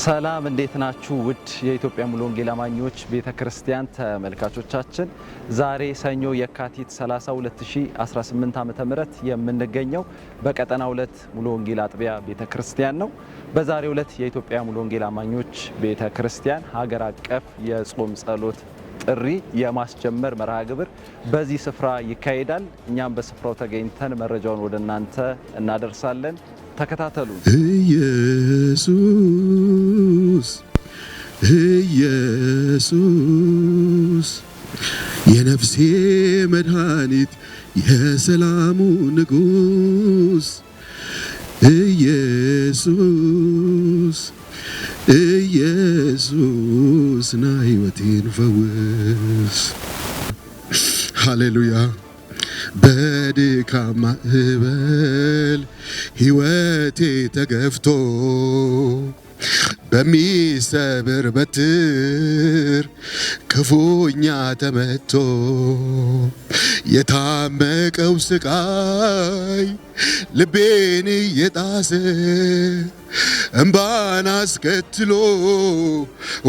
ሰላም እንዴት ናችሁ? ውድ የኢትዮጵያ ሙሉ ወንጌል አማኞች ቤተክርስቲያን ተመልካቾቻችን፣ ዛሬ ሰኞ የካቲት 30 2018 ዓ.ም የምንገኘው በቀጠና 2 ሙሉ ወንጌል አጥቢያ ቤተክርስቲያን ነው። በዛሬው ዕለት የኢትዮጵያ ሙሉ ወንጌል አማኞች ቤተክርስቲያን ሀገር አቀፍ የጾም ጸሎት ጥሪ የማስጀመር መርሃ ግብር በዚህ ስፍራ ይካሄዳል። እኛም በስፍራው ተገኝተን መረጃውን ወደ እናንተ እናደርሳለን። ተከታተሉ። ኢየሱስ የነፍሴ መድኃኒት የሰላሙ ንጉስ ኢየሱስ ና ሕይወቴን ፈውስ። ሃሌሉያ። በድካም ማዕበል ሕይወቴ ተገፍቶ በሚሰብር በትር ክፉኛ ተመቶ የታመቀው ስቃይ ልቤን እየጣሰ እምባን አስከትሎ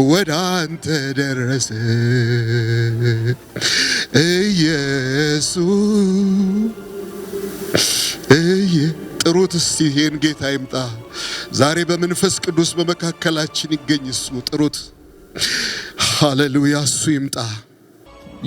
ወደ አንተ ደረሰ። ጥሩት እስቲ ይሄን ጌታ ይምጣ ዛሬ በመንፈስ ቅዱስ በመካከላችን ይገኝ። እሱ ጥሩት። ሃሌሉያ። እሱ ይምጣ።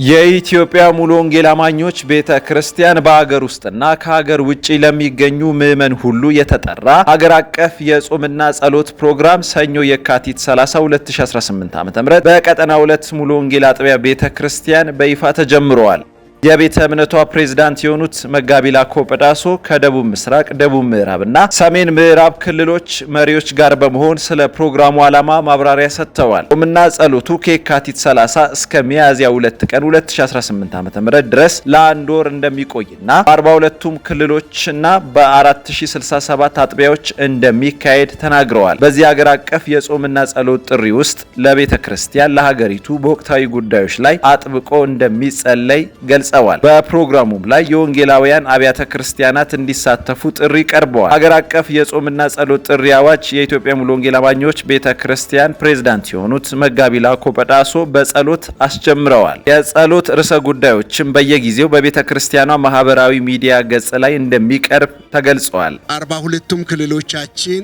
የኢትዮጵያ ሙሉ ወንጌል አማኞች ቤተክርስቲያን በአገር ውስጥና ከሀገር ውጪ ለሚገኙ ምዕመን ሁሉ የተጠራ ሀገር አቀፍ የጾምና ጸሎት ፕሮግራም ሰኞ የካቲት 30 2018 ዓ.ም በቀጠና 2 ሙሉ ወንጌል አጥቢያ ቤተክርስቲያን በይፋ ተጀምሯል። የቤተ እምነቷ ፕሬዝዳንት የሆኑት መጋቢ ላኮ ጰዳሶ ከደቡብ ምስራቅ፣ ደቡብ ምዕራብና ሰሜን ምዕራብ ክልሎች መሪዎች ጋር በመሆን ስለ ፕሮግራሙ ዓላማ ማብራሪያ ሰጥተዋል። ጾምና ጸሎቱ ከየካቲት 30 እስከ ሚያዝያ 2 ቀን 2018 ዓ.ም ድረስ ለአንድ ወር እንደሚቆይና በ42ቱም ክልሎችና በ4067 አጥቢያዎች እንደሚካሄድ ተናግረዋል። በዚህ ሀገር አቀፍ የጾምና ጸሎት ጥሪ ውስጥ ለቤተ ክርስቲያን ለሀገሪቱ በወቅታዊ ጉዳዮች ላይ አጥብቆ እንደሚጸለይ ገልጸዋል። በፕሮግራሙም ላይ የወንጌላውያን አብያተ ክርስቲያናት እንዲሳተፉ ጥሪ ቀርበዋል። ሀገር አቀፍ የጾምና ጸሎት ጥሪ አዋጅ የኢትዮጵያ ሙሉ ወንጌል አማኞች ቤተክርስቲያን ፕሬዝዳንት የሆኑት መጋቢ ላኮ ጰዳሶ በጸሎት አስጀምረዋል። የጸሎት ርዕሰ ጉዳዮችም በየጊዜው በቤተክርስቲያኗ ማህበራዊ ሚዲያ ገጽ ላይ እንደሚቀርብ ተገልጿል። 42ቱም ክልሎቻችን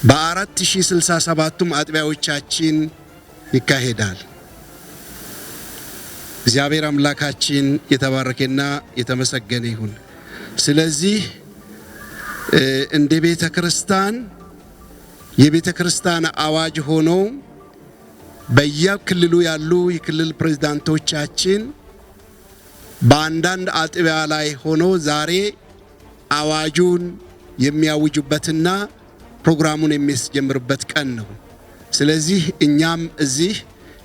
በ4067ቱም አጥቢያዎቻችን ይካሄዳል። እግዚአብሔር አምላካችን የተባረከና የተመሰገነ ይሁን። ስለዚህ እንደ ቤተክርስቲያን የቤተክርስቲያን አዋጅ ሆኖ በየክልሉ ያሉ የክልል ፕሬዝዳንቶቻችን በአንዳንድ አጥቢያ ላይ ሆኖ ዛሬ አዋጁን የሚያውጁበትና ፕሮግራሙን የሚያስጀምሩበት ቀን ነው። ስለዚህ እኛም እዚህ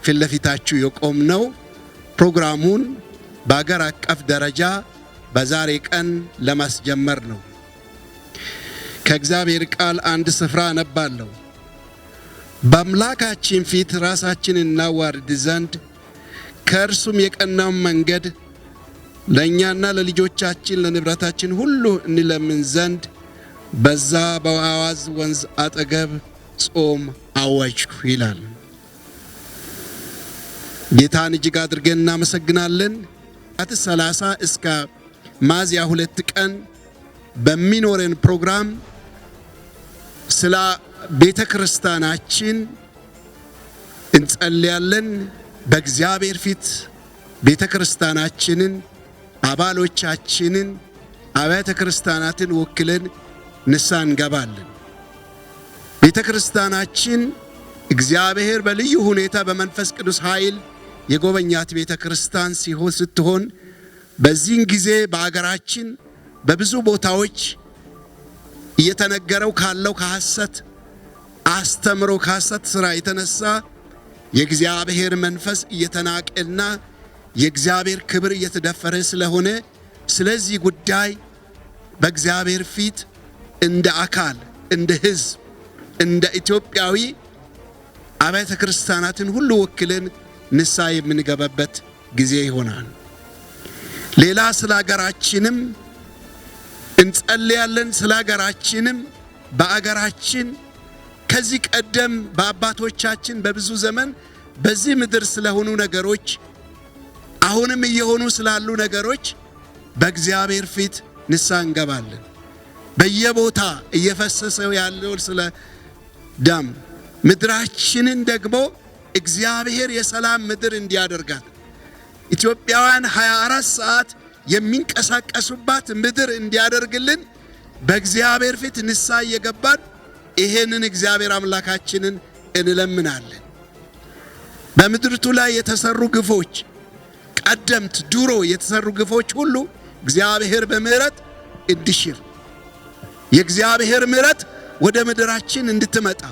ፊት ለፊታችሁ የቆምነው ፕሮግራሙን በአገር አቀፍ ደረጃ በዛሬ ቀን ለማስጀመር ነው። ከእግዚአብሔር ቃል አንድ ስፍራ አነባለሁ። በአምላካችን ፊት ራሳችንን እናዋርድ ዘንድ ከእርሱም የቀናውን መንገድ ለእኛና ለልጆቻችን ለንብረታችን ሁሉ እንለምን ዘንድ በዛ በአዋዝ ወንዝ አጠገብ ጾም አወጅኩ ይላል። ጌታን እጅግ አድርገን እናመሰግናለን። ከየካቲት 30 እስከ ሚያዝያ 2 ቀን በሚኖረን ፕሮግራም ስለ ቤተክርስቲያናችን እንጸልያለን። በእግዚአብሔር ፊት ቤተክርስቲያናችንን፣ አባሎቻችንን፣ አብያተ ክርስቲያናትን ወክለን ንስሐ እንገባለን። ቤተክርስቲያናችን እግዚአብሔር በልዩ ሁኔታ በመንፈስ ቅዱስ ኃይል የጎበኛት ቤተክርስቲያን ስትሆን በዚህን ጊዜ በአገራችን በብዙ ቦታዎች እየተነገረው ካለው ከሐሰት አስተምሮ ከሐሰት ሥራ የተነሳ የእግዚአብሔር መንፈስ እየተናቀና የእግዚአብሔር ክብር እየተደፈረ ስለሆነ ስለዚህ ጉዳይ በእግዚአብሔር ፊት እንደ አካል፣ እንደ ሕዝብ፣ እንደ ኢትዮጵያዊ አብያተ ክርስቲያናትን ሁሉ ወክለን ንስሐ የምንገባበት ጊዜ ይሆናል። ሌላ ስለ ሀገራችንም እንጸልያለን። ስለ ሀገራችንም በአገራችን ከዚህ ቀደም በአባቶቻችን በብዙ ዘመን በዚህ ምድር ስለሆኑ ነገሮች አሁንም እየሆኑ ስላሉ ነገሮች በእግዚአብሔር ፊት ንስሐ እንገባለን። በየቦታ እየፈሰሰው ያለው ስለ ደም ምድራችንን ደግሞ እግዚአብሔር የሰላም ምድር እንዲያደርጋት ኢትዮጵያውያን 24 ሰዓት የሚንቀሳቀሱባት ምድር እንዲያደርግልን በእግዚአብሔር ፊት ንስሐ እየገባን ይሄንን እግዚአብሔር አምላካችንን እንለምናለን። በምድርቱ ላይ የተሰሩ ግፎች ቀደምት ድሮ የተሰሩ ግፎች ሁሉ እግዚአብሔር በምህረት እንዲሽር የእግዚአብሔር ምህረት ወደ ምድራችን እንድትመጣ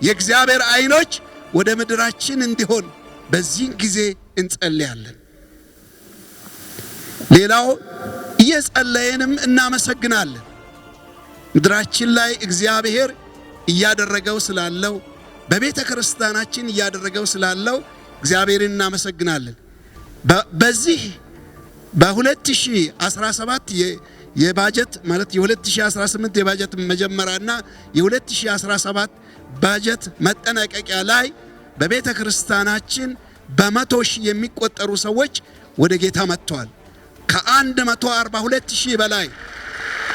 የእግዚአብሔር አይኖች ወደ ምድራችን እንዲሆን በዚህ ጊዜ እንጸልያለን። ሌላው እየጸለየንም እናመሰግናለን። ምድራችን ላይ እግዚአብሔር እያደረገው ስላለው በቤተ ክርስቲያናችን እያደረገው ስላለው እግዚአብሔርን እናመሰግናለን። በዚህ በ2017 የባጀት ማለት የ2018 የባጀት መጀመሪያና የ2017 ባጀት መጠናቀቂያ ላይ በቤተ ክርስቲያናችን በ100,000 የሚቆጠሩ ሰዎች ወደ ጌታ መጥተዋል። ከ142,000 በላይ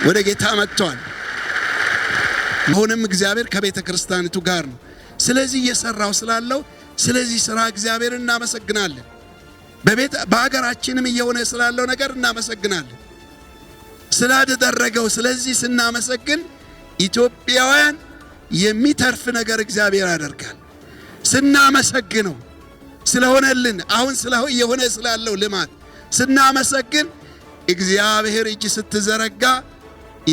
ወደ ጌታ መጥተዋል። አሁንም እግዚአብሔር ከቤተ ክርስቲያኒቱ ጋር ነው። ስለዚህ እየሰራው ስላለው ስለዚህ ስራ እግዚአብሔርን እናመሰግናለን። በሀገራችንም እየሆነ ስላለው ነገር እናመሰግናለን። ስላደረገው ስለዚህ ስናመሰግን ኢትዮጵያውያን የሚተርፍ ነገር እግዚአብሔር ያደርጋል። ስናመሰግነው ስለሆነልን አሁን የሆነ ስላለው ልማት ስናመሰግን እግዚአብሔር እጅ ስትዘረጋ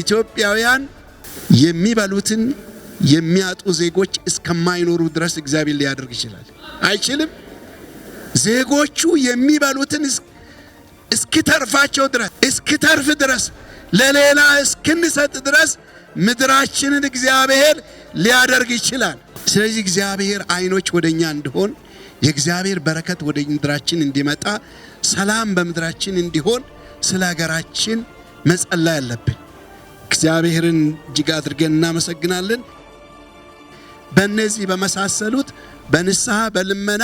ኢትዮጵያውያን የሚበሉትን የሚያጡ ዜጎች እስከማይኖሩ ድረስ እግዚአብሔር ሊያደርግ ይችላል። አይችልም? ዜጎቹ የሚበሉትን እስኪተርፋቸው ድረስ እስኪተርፍ ድረስ ለሌላ እስክንሰጥ ድረስ ምድራችንን እግዚአብሔር ሊያደርግ ይችላል። ስለዚህ እግዚአብሔር አይኖች ወደኛ እንዲሆን የእግዚአብሔር በረከት ወደ ምድራችን እንዲመጣ ሰላም በምድራችን እንዲሆን ስለ ሀገራችን መጸለይ አለብን። እግዚአብሔርን እጅግ አድርገን እናመሰግናለን። በእነዚህ በመሳሰሉት በንስሐ በልመና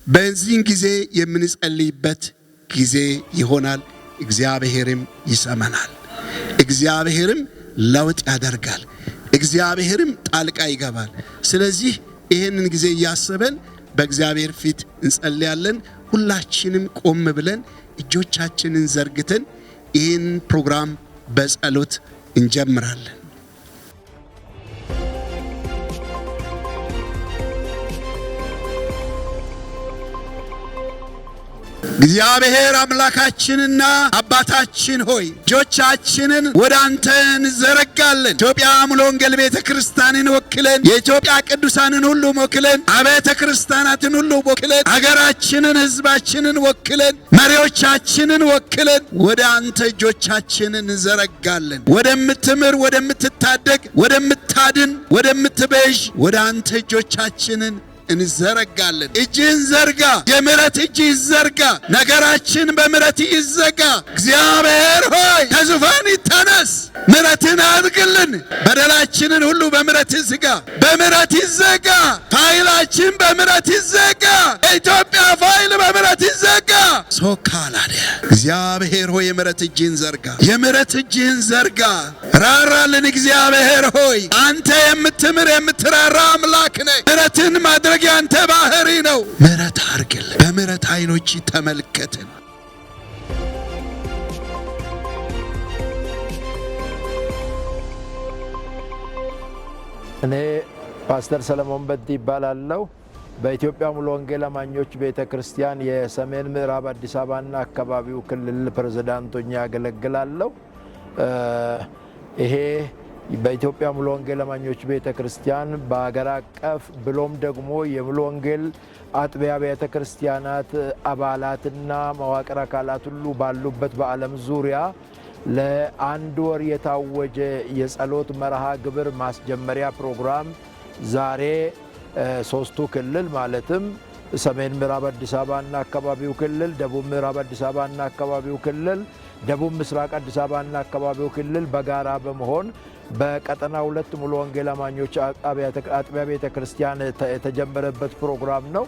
በዚህን ጊዜ የምንጸልይበት ጊዜ ይሆናል። እግዚአብሔርም ይሰማናል። እግዚአብሔርም ለውጥ ያደርጋል። እግዚአብሔርም ጣልቃ ይገባል። ስለዚህ ይህንን ጊዜ እያሰበን በእግዚአብሔር ፊት እንጸልያለን። ሁላችንም ቆም ብለን እጆቻችንን ዘርግተን ይህን ፕሮግራም በጸሎት እንጀምራለን። እግዚአብሔር አምላካችንና አባታችን ሆይ እጆቻችንን ወደ አንተ እንዘረጋለን። ኢትዮጵያ ሙሉ ወንጌል ቤተ ክርስቲያንን ወክለን የኢትዮጵያ ቅዱሳንን ሁሉ ወክለን አብያተ ክርስቲያናትን ሁሉ ወክለን አገራችንን ሕዝባችንን ወክለን መሪዎቻችንን ወክለን ወደ አንተ እጆቻችንን እንዘረጋለን። ወደምትምር፣ ወደምትታደግ፣ ወደምታድን፣ ወደምትቤዥ ወደ አንተ እጆቻችንን እንዘረጋለን። እጅህን ዘርጋ፣ የምሕረት እጅ ይዘርጋ፣ ነገራችን በምሕረት ይዘጋ። እግዚአብሔር ሆይ ከዙፋን ተነስ፣ ምሕረትን አድርግልን። በደላችንን ሁሉ በምሕረት ዝጋ፣ በምሕረት ይዘጋ። ፋይላችን በምሕረት ይዘጋ፣ የኢትዮጵያ ፋይል በምሕረት ይዘጋ። ሶካላደ እግዚአብሔር ሆይ የምሕረት እጅህን ዘርጋ፣ የምሕረት እጅህን ዘርጋ። ራራልን እግዚአብሔር ሆይ አንተ የምትምር የምትራራ አምላክ ነህ። ምሕረትን ማድረግ ያንተ ባህሪ ነው። ምሕረት አድርግልን፣ በምሕረት አይኖች ተመልከትን። እኔ ፓስተር ሰለሞን በዲ ይባላለሁ። በኢትዮጵያ ሙሉ ወንጌል አማኞች ቤተ ክርስቲያን የሰሜን ምዕራብ አዲስ አበባና አካባቢው ክልል ፕሬዝዳንት ሆኜ ያገለግላለሁ። ይሄ በኢትዮጵያ ሙሉ ወንጌል አማኞች ቤተ ክርስቲያን በአገር አቀፍ ብሎም ደግሞ የሙሉ ወንጌል አጥቢያ ቤተ ክርስቲያናት አባላትና መዋቅር አካላት ሁሉ ባሉበት በዓለም ዙሪያ ለአንድ ወር የታወጀ የጸሎት መርሃ ግብር ማስጀመሪያ ፕሮግራም ዛሬ ሶስቱ ክልል ማለትም ሰሜን ምዕራብ አዲስ አበባና አካባቢው ክልል፣ ደቡብ ምዕራብ አዲስ አበባና አካባቢው ክልል፣ ደቡብ ምስራቅ አዲስ አበባና አካባቢው ክልል በጋራ በመሆን በቀጠና 2 ሙሉ ወንጌል አማኞች አጥቢያ ቤተ ክርስቲያን የተጀመረበት ፕሮግራም ነው።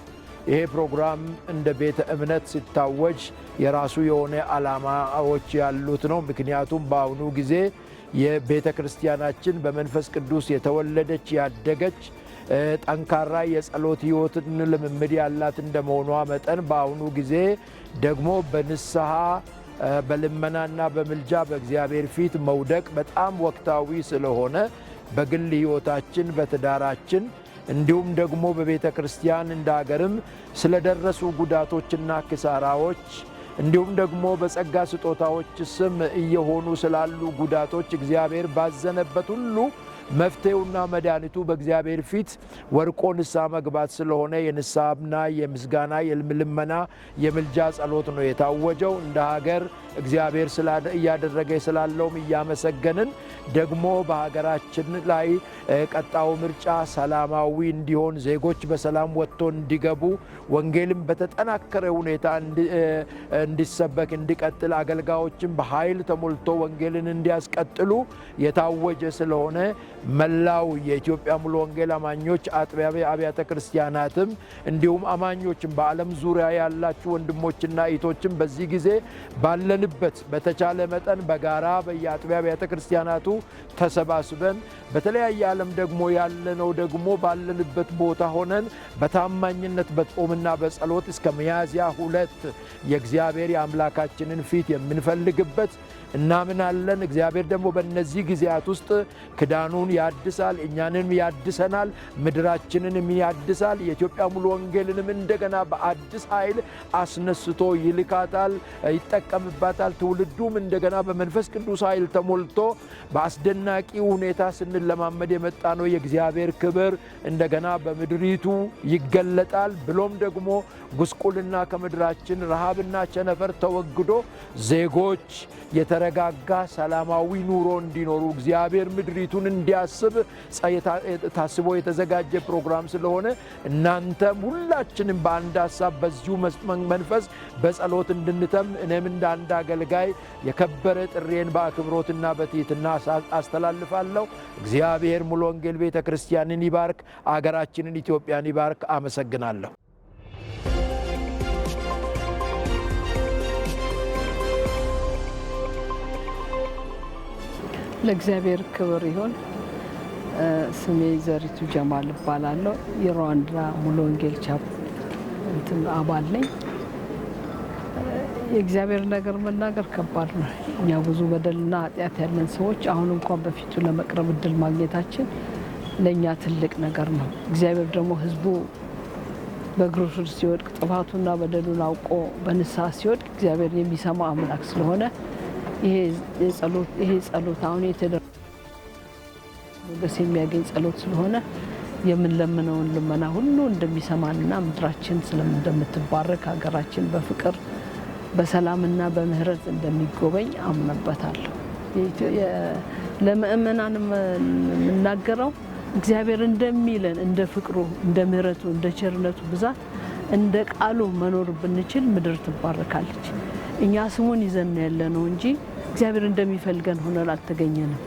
ይሄ ፕሮግራም እንደ ቤተ እምነት ሲታወጅ የራሱ የሆነ ዓላማዎች ያሉት ነው። ምክንያቱም በአሁኑ ጊዜ የቤተ ክርስቲያናችን በመንፈስ ቅዱስ የተወለደች ያደገች ጠንካራ የጸሎት ሕይወትን ልምምድ ያላት እንደመሆኗ መጠን በአሁኑ ጊዜ ደግሞ በንስሐ በልመናና በምልጃ በእግዚአብሔር ፊት መውደቅ በጣም ወቅታዊ ስለሆነ በግል ሕይወታችን በትዳራችን እንዲሁም ደግሞ በቤተ ክርስቲያን እንደ ሀገርም ስለደረሱ ጉዳቶችና ክሳራዎች እንዲሁም ደግሞ በጸጋ ስጦታዎች ስም እየሆኑ ስላሉ ጉዳቶች እግዚአብሔር ባዘነበት ሁሉ መፍትሄውና መድኃኒቱ በእግዚአብሔር ፊት ወርቆ ንስሐ መግባት ስለሆነ የንስሐና የምስጋና የልመና የምልጃ ጸሎት ነው የታወጀው። እንደ ሀገር እግዚአብሔር እያደረገ ስላለውም እያመሰገንን ደግሞ በሀገራችን ላይ ቀጣው ምርጫ ሰላማዊ እንዲሆን ዜጎች በሰላም ወጥቶ እንዲገቡ ወንጌልም በተጠናከረ ሁኔታ እንዲሰበክ እንዲቀጥል አገልጋዮችም በኃይል ተሞልቶ ወንጌልን እንዲያስቀጥሉ የታወጀ ስለሆነ መላው የኢትዮጵያ ሙሉ ወንጌል አማኞች አጥቢያ አብያተ ክርስቲያናትም እንዲሁም አማኞችም በዓለም ዙሪያ ያላችሁ ወንድሞችና እህቶችም በዚህ ጊዜ ባለንበት በተቻለ መጠን በጋራ በየአጥቢያ አብያተ ክርስቲያናቱ ተሰባስበን በተለያየ ዓለም ደግሞ ያለነው ደግሞ ባለንበት ቦታ ሆነን በታማኝነት በጾምና በጸሎት እስከ ሚያዝያ 2 የእግዚአብሔር የአምላካችንን ፊት የምንፈልግበት እናምናለን። እግዚአብሔር ደግሞ በእነዚህ ጊዜያት ውስጥ ክዳኑን ያድሳል፣ እኛንም ያድሰናል፣ ምድራችንንም ያድሳል። የኢትዮጵያ ሙሉ ወንጌልንም እንደገና በአዲስ ኃይል አስነስቶ ይልካታል፣ ይጠቀምባታል። ትውልዱም እንደገና በመንፈስ ቅዱስ ኃይል ተሞልቶ በአስደናቂ ሁኔታ ስንለማመድ የመጣ ነው የእግዚአብሔር ክብር እንደገና በምድሪቱ ይገለጣል። ብሎም ደግሞ ጉስቁልና ከምድራችን ረሃብና ቸነፈር ተወግዶ ዜጎች የተረጋጋ ሰላማዊ ኑሮ እንዲኖሩ እግዚአብሔር ምድሪቱን እንዲያስብ ታስቦ የተዘጋጀ ፕሮግራም ስለሆነ እናንተም ሁላችንም በአንድ ሐሳብ በዚሁ መንፈስ በጸሎት እንድንተም እኔም እንደ አንድ አገልጋይ የከበረ ጥሬን በአክብሮትና በትሕትና አስተላልፋለሁ። እግዚአብሔር ሙሉ ወንጌል ቤተ ክርስቲያንን ይባርክ፣ አገራችንን ኢትዮጵያን ይባርክ። አመሰግናለሁ። ለእግዚአብሔር ክብር ይሁን። ስሜ ዘሪቱ ጀማል እባላለሁ። የሩዋንዳ ሙሉ ወንጌል አባል ነኝ። የእግዚአብሔር ነገር መናገር ከባድ ነው። እኛ ብዙ በደልና ኃጢአት ያለን ሰዎች አሁን እንኳን በፊቱ ለመቅረብ እድል ማግኘታችን ለእኛ ትልቅ ነገር ነው። እግዚአብሔር ደግሞ ሕዝቡ በእግሩ ስር ሲወድቅ ጥፋቱና በደሉን አውቆ በንስሐ ሲወድቅ እግዚአብሔር የሚሰማ አምላክ ስለሆነ ይሄ ጸሎት አሁን የተደረገ ሞገስ የሚያገኝ ጸሎት ስለሆነ የምንለምነውን ልመና ሁሉ እንደሚሰማንና ምድራችን እንደምትባረክ ሀገራችን በፍቅር በሰላምና በምህረት እንደሚጎበኝ አምነበታለሁ። ለምእመናን የምናገረው እግዚአብሔር እንደሚለን እንደ ፍቅሩ፣ እንደ ምህረቱ፣ እንደ ቸርነቱ ብዛት እንደ ቃሉ መኖር ብንችል ምድር ትባረካለች። እኛ ስሙን ይዘን ያለነው እንጂ እግዚአብሔር እንደሚፈልገን ሆነን አልተገኘንም።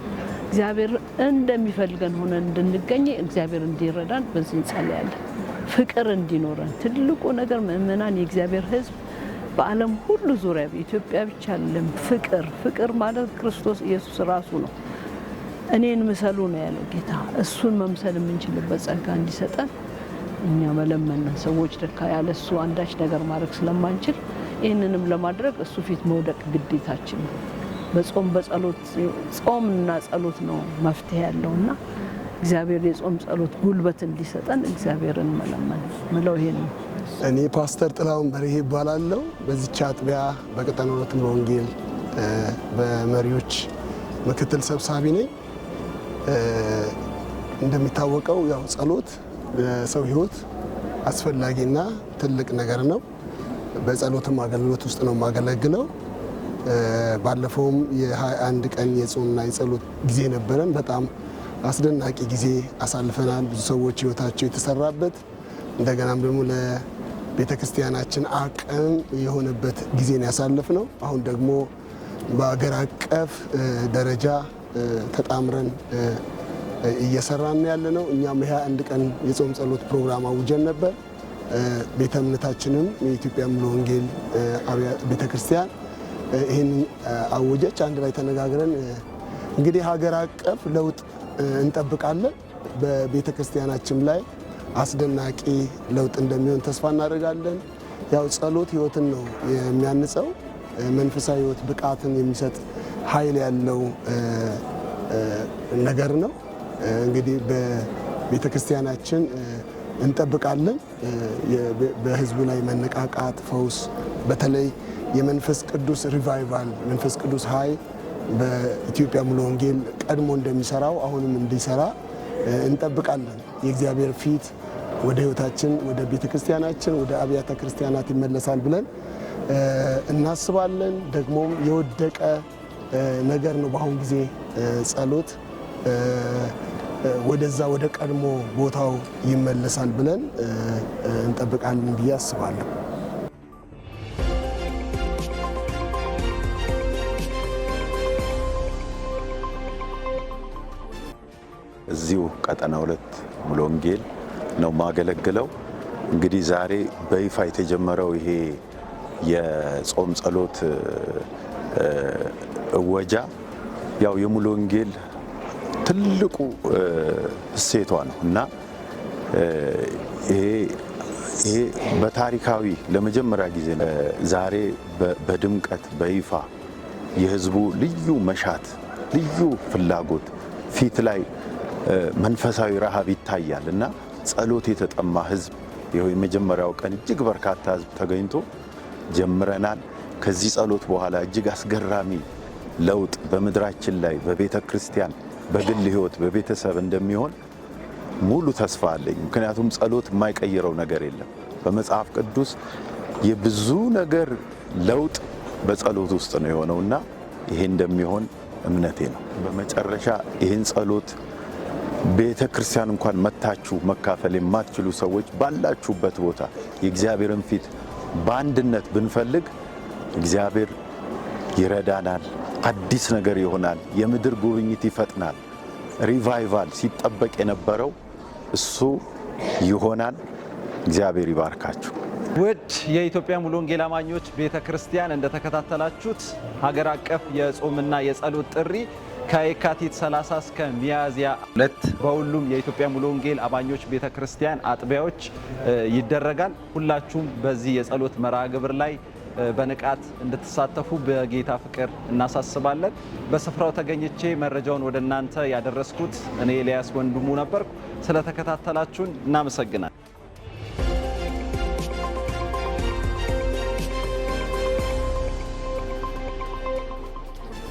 እግዚአብሔር እንደሚፈልገን ሆነን እንድንገኝ እግዚአብሔር እንዲረዳን በዚህ እንጸልያለን። ፍቅር እንዲኖረን ትልቁ ነገር ምእመናን የእግዚአብሔር ሕዝብ በዓለም ሁሉ ዙሪያ በኢትዮጵያ ብቻ አይደለም። ፍቅር ማለት ክርስቶስ ኢየሱስ ራሱ ነው። እኔን ምሰሉ ነው ያለው ጌታ። እሱን መምሰል የምንችልበት ጸጋ እንዲሰጠን እኛ መለመን ሰዎች ደካ ያለሱ አንዳች ነገር ማድረግ ስለማንችል ይህንንም ለማድረግ እሱ ፊት መውደቅ ግዴታችን ነው። በጾም በጸሎት ጾምና ጸሎት ነው መፍትሄ ያለውና እግዚአብሔር የጾም ጸሎት ጉልበት እንዲሰጠን እግዚአብሔርን መለመን ምለው ይሄን ነው። እኔ ፓስተር ጥላሁን በርሄ እባላለሁ። በዚች አጥቢያ በቀጠና 2 ሙሉ ወንጌል በመሪዎች ምክትል ሰብሳቢ ነኝ። እንደሚታወቀው ያው ጸሎት በሰው ሕይወት አስፈላጊና ትልቅ ነገር ነው። በጸሎትም አገልግሎት ውስጥ ነው የማገለግለው። ባለፈውም የ21 ቀን የጾምና የጸሎት ጊዜ ነበረን። በጣም አስደናቂ ጊዜ አሳልፈናል። ብዙ ሰዎች ሕይወታቸው የተሰራበት እንደገናም ደግሞ ቤተ ክርስቲያናችን አቅም የሆነበት ጊዜን ያሳለፍነው። አሁን ደግሞ በአገር አቀፍ ደረጃ ተጣምረን እየሰራን ያለነው። እኛም የ21 ቀን የጾም ጸሎት ፕሮግራም አውጀን ነበር። ቤተ እምነታችንም የኢትዮጵያ ሙሉ ወንጌል ቤተ ክርስቲያን ይህን አወጀች። አንድ ላይ ተነጋግረን እንግዲህ ሀገር አቀፍ ለውጥ እንጠብቃለን። በቤተ ክርስቲያናችን ላይ አስደናቂ ለውጥ እንደሚሆን ተስፋ እናደርጋለን። ያው ጸሎት ሕይወትን ነው የሚያንጸው። መንፈሳዊ ሕይወት ብቃትን የሚሰጥ ኃይል ያለው ነገር ነው። እንግዲህ በቤተ ክርስቲያናችን እንጠብቃለን። በህዝቡ ላይ መነቃቃት፣ ፈውስ፣ በተለይ የመንፈስ ቅዱስ ሪቫይቫል መንፈስ ቅዱስ ኃይል በኢትዮጵያ ሙሉ ወንጌል ቀድሞ እንደሚሰራው አሁንም እንዲሰራ እንጠብቃለን። የእግዚአብሔር ፊት ወደ ህይወታችን፣ ወደ ቤተ ክርስቲያናችን፣ ወደ አብያተ ክርስቲያናት ይመለሳል ብለን እናስባለን። ደግሞም የወደቀ ነገር ነው። በአሁን ጊዜ ጸሎት ወደዛ ወደ ቀድሞ ቦታው ይመለሳል ብለን እንጠብቃለን ብዬ አስባለሁ። እዚሁ ቀጠና 2 ሙሉ ወንጌል ነው ማገለግለው። እንግዲህ ዛሬ በይፋ የተጀመረው ይሄ የጾም ጸሎት እወጃ ያው የሙሉ ወንጌል ትልቁ እሴቷ ነው እና ይሄ በታሪካዊ ለመጀመሪያ ጊዜ ዛሬ በድምቀት በይፋ የህዝቡ ልዩ መሻት፣ ልዩ ፍላጎት ፊት ላይ መንፈሳዊ ረሃብ ይታያል እና ጸሎት የተጠማ ህዝብ ይኸው የመጀመሪያው ቀን እጅግ በርካታ ህዝብ ተገኝቶ ጀምረናል። ከዚህ ጸሎት በኋላ እጅግ አስገራሚ ለውጥ በምድራችን ላይ በቤተ ክርስቲያን፣ በግል ህይወት፣ በቤተሰብ እንደሚሆን ሙሉ ተስፋ አለኝ። ምክንያቱም ጸሎት የማይቀይረው ነገር የለም። በመጽሐፍ ቅዱስ የብዙ ነገር ለውጥ በጸሎት ውስጥ ነው የሆነውና ይሄ እንደሚሆን እምነቴ ነው። በመጨረሻ ይህን ጸሎት ቤተ ክርስቲያን እንኳን መታችሁ መካፈል የማትችሉ ሰዎች ባላችሁበት ቦታ የእግዚአብሔርን ፊት በአንድነት ብንፈልግ እግዚአብሔር ይረዳናል። አዲስ ነገር ይሆናል። የምድር ጉብኝት ይፈጥናል። ሪቫይቫል ሲጠበቅ የነበረው እሱ ይሆናል። እግዚአብሔር ይባርካችሁ። ውድ የኢትዮጵያ ሙሉ ወንጌል አማኞች ቤተ ክርስቲያን እንደተከታተላችሁት ሀገር አቀፍ የጾምና የጸሎት ጥሪ ከየካቲት 30 እስከ ሚያዝያ 2 በሁሉም የኢትዮጵያ ሙሉ ወንጌል አማኞች ቤተ ክርስቲያን አጥቢያዎች ይደረጋል። ሁላችሁም በዚህ የጸሎት መርሃ ግብር ላይ በንቃት እንድትሳተፉ በጌታ ፍቅር እናሳስባለን። በስፍራው ተገኝቼ መረጃውን ወደ እናንተ ያደረስኩት እኔ ኤልያስ ወንድሙ ነበርኩ። ስለተከታተላችሁን እናመሰግናለን።